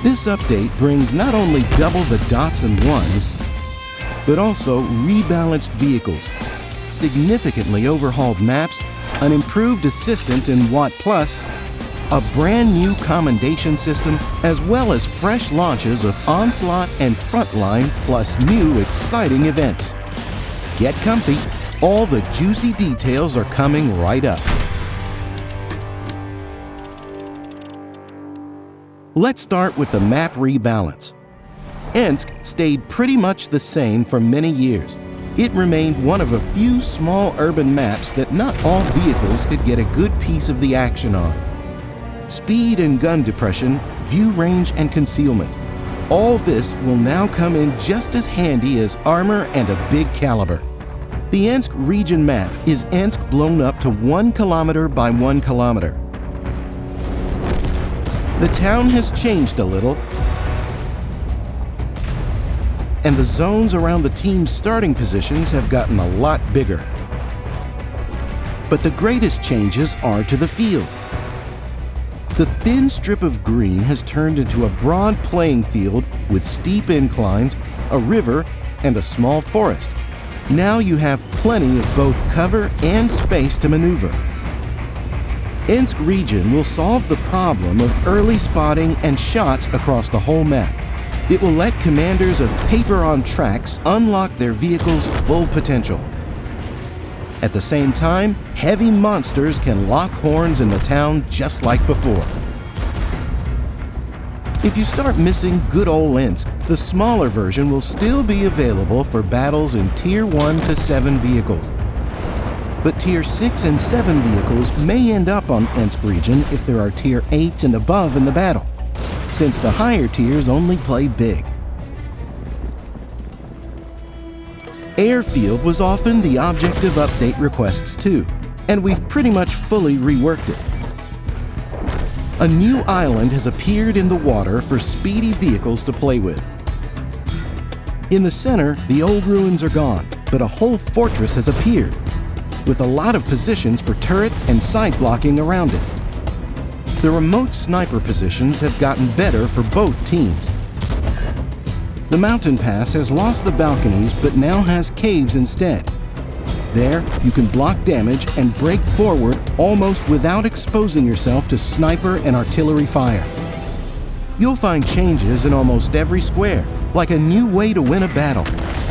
This update brings not only double the dots and ones, but also rebalanced vehicles, significantly overhauled maps, an improved assistant in WoT Plus, a brand new Commendation System, as well as fresh launches of Onslaught and Frontline, plus new exciting events. Get comfy, all the juicy details are coming right up. Let's start with the map rebalance. Ensk stayed pretty much the same for many years. It remained one of a few small urban maps that not all vehicles could get a good piece of the action on. Speed and gun depression, view range and concealment. All this will now come in just as handy as armor and a big caliber. The Ensk region map is Ensk blown up to 1 kilometer by 1 kilometer. The town has changed a little, and the zones around the team's starting positions have gotten a lot bigger. But the greatest changes are to the field. The thin strip of green has turned into a broad playing field with steep inclines, a river, and a small forest. Now you have plenty of both cover and space to maneuver. Ensk region will solve the problem of early spotting and shots across the whole map. It will let commanders of paper on tracks unlock their vehicle's full potential. At the same time, heavy monsters can lock horns in the town just like before. If you start missing good old Ensk, the smaller version will still be available for battles in Tier 1 to 7 vehicles. But Tier 6 and 7 vehicles may end up on Ensk region if there are Tier 8 and above in the battle, since the higher tiers only play big. Airfield was often the object of update requests too, and we've pretty much fully reworked it. A new island has appeared in the water for speedy vehicles to play with. In the center, the old ruins are gone, but a whole fortress has appeared, with a lot of positions for turret and side blocking around it. The remote sniper positions have gotten better for both teams. The mountain pass has lost the balconies but now has caves instead. There, you can block damage and break forward almost without exposing yourself to sniper and artillery fire. You'll find changes in almost every square, like a new way to win a battle.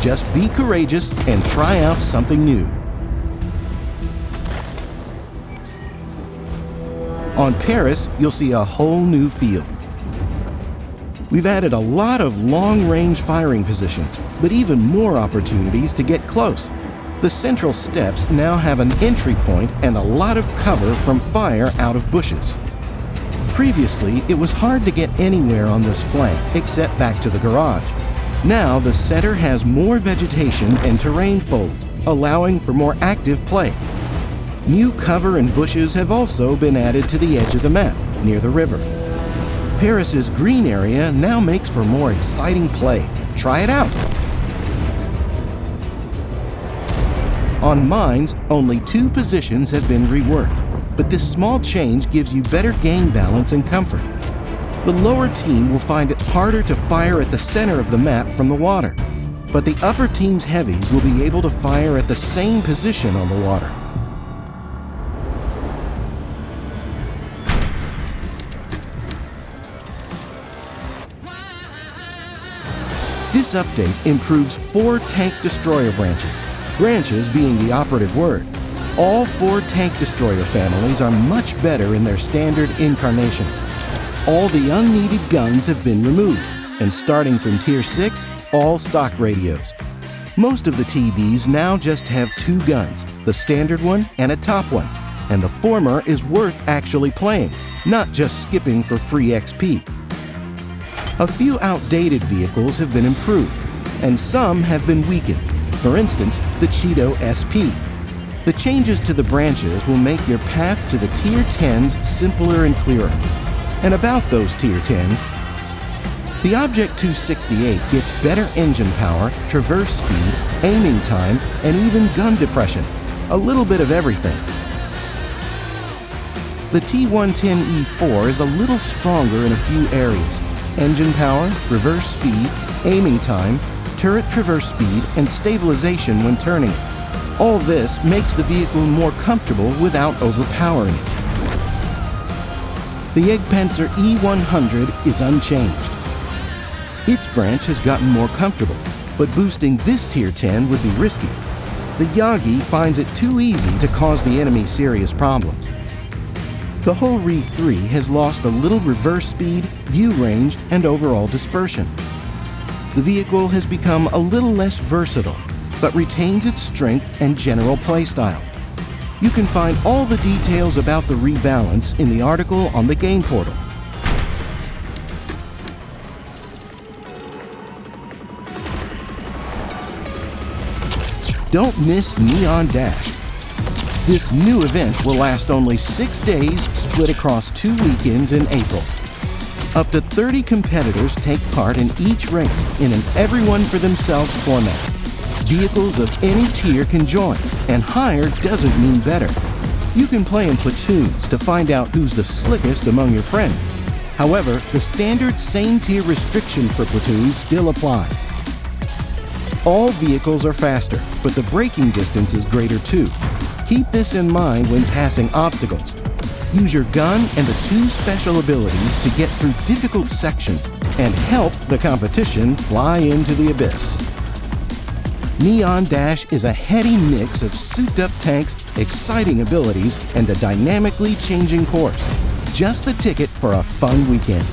Just be courageous and try out something new. On Paris, you'll see a whole new field. We've added a lot of long-range firing positions, but even more opportunities to get close. The central steps now have an entry point and a lot of cover from fire out of bushes. Previously, it was hard to get anywhere on this flank except back to the garage. Now the center has more vegetation and terrain folds, allowing for more active play. New cover and bushes have also been added to the edge of the map, near the river. Paris's green area now makes for more exciting play. Try it out. On mines, only 2 positions have been reworked, but this small change gives you better game balance and comfort. The lower team will find it harder to fire at the center of the map from the water, but the upper team's heavies will be able to fire at the same position on the water. This update improves 4 tank destroyer branches being the operative word. All 4 tank destroyer families are much better in their standard incarnations. All the unneeded guns have been removed, and starting from Tier 6, all stock radios. Most of the TDs now just have 2 guns, the standard one and a top one, and the former is worth actually playing, not just skipping for free XP. A few outdated vehicles have been improved, and some have been weakened. For instance, the Cheeto SP. The changes to the branches will make your path to the Tier 10s simpler and clearer. And about those Tier 10s, the Object 268 gets better engine power, traverse speed, aiming time, and even gun depression. A little bit of everything. The T110E4 is a little stronger in a few areas, engine power, reverse speed, aiming time, turret traverse speed, and stabilization when turning it. All this makes the vehicle more comfortable without overpowering it. The Jagdpanzer E100 is unchanged. Its branch has gotten more comfortable, but boosting this Tier 10 would be risky. The Yagi finds it too easy to cause the enemy serious problems. The Ho-Ri 3 has lost a little reverse speed, view range, and overall dispersion. The vehicle has become a little less versatile, but retains its strength and general playstyle. You can find all the details about the rebalance in the article on the game portal. Don't miss Neon Dash. This new event will last only 6 days, split across 2 weekends in April. Up to 30 competitors take part in each race in an everyone-for-themselves format. Vehicles of any tier can join, and higher doesn't mean better. You can play in platoons to find out who's the slickest among your friends. However, the standard same tier restriction for platoons still applies. All vehicles are faster, but the braking distance is greater too. Keep this in mind when passing obstacles. Use your gun and the 2 special abilities to get through difficult sections and help the competition fly into the abyss. Neon Dash is a heady mix of souped-up tanks, exciting abilities, and a dynamically changing course. Just the ticket for a fun weekend.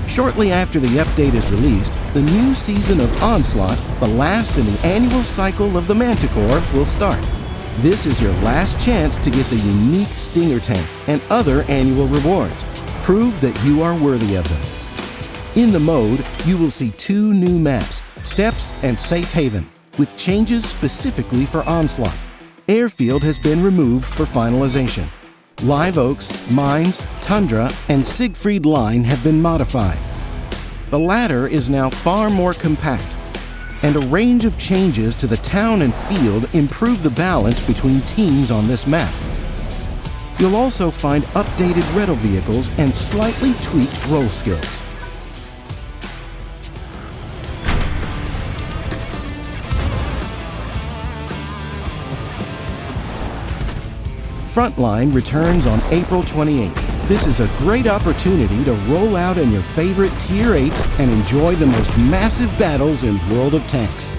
Shortly after the update is released, the new season of Onslaught, the last in the annual cycle of the Manticore, will start. This is your last chance to get the unique Stinger tank and other annual rewards. Prove that you are worthy of them. In the mode, you will see 2 new maps, Steppes and Safe Haven, with changes specifically for Onslaught. Airfield has been removed for finalization. Live Oaks, Mines, Tundra, and Siegfried Line have been modified. The latter is now far more compact, and a range of changes to the town and field improve the balance between teams on this map. You'll also find updated rental vehicles and slightly tweaked roll skills. Frontline returns on April 28th. This is a great opportunity to roll out in your favorite Tier 8s and enjoy the most massive battles in World of Tanks.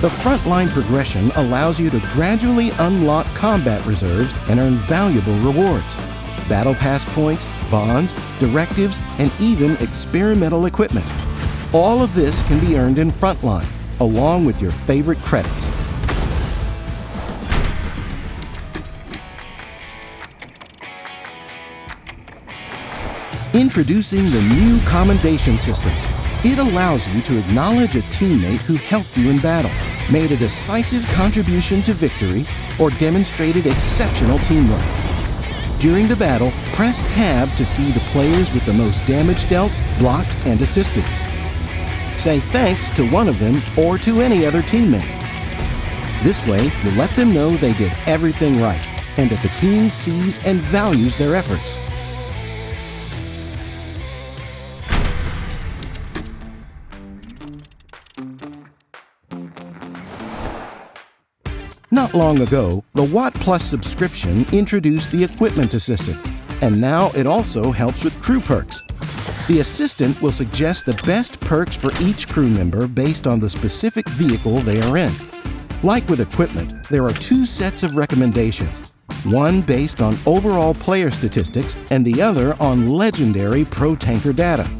The Frontline progression allows you to gradually unlock combat reserves and earn valuable rewards. Battle pass points, bonds, directives, and even experimental equipment. All of this can be earned in Frontline, along with your favorite credits. Introducing the new Commendation System. It allows you to acknowledge a teammate who helped you in battle, made a decisive contribution to victory, or demonstrated exceptional teamwork. During the battle, press Tab to see the players with the most damage dealt, blocked, and assisted. Say thanks to one of them or to any other teammate. This way, you let them know they did everything right, and that the team sees and values their efforts. Not long ago, the WoT Plus subscription introduced the Equipment Assistant, and now it also helps with crew perks. The assistant will suggest the best perks for each crew member based on the specific vehicle they are in. Like with equipment, there are 2 sets of recommendations, one based on overall player statistics and the other on legendary pro-tanker data.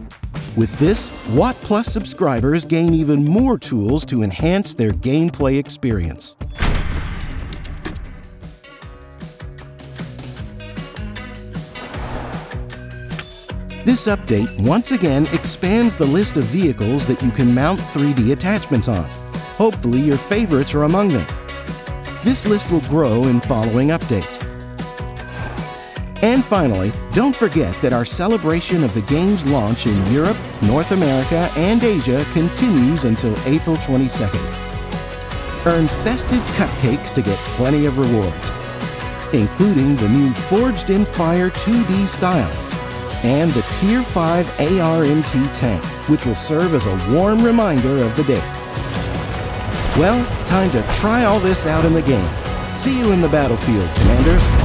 With this, WoT Plus subscribers gain even more tools to enhance their gameplay experience. This update once again expands the list of vehicles that you can mount 3D attachments on. Hopefully your favorites are among them. This list will grow in following updates. And finally, don't forget that our celebration of the game's launch in Europe, North America, and Asia continues until April 22nd. Earn festive cupcakes to get plenty of rewards, including the new Forged in Fire 2D style and the Tier 5 ARMT tank, which will serve as a warm reminder of the date. Well, time to try all this out in the game. See you in the battlefield, Commanders.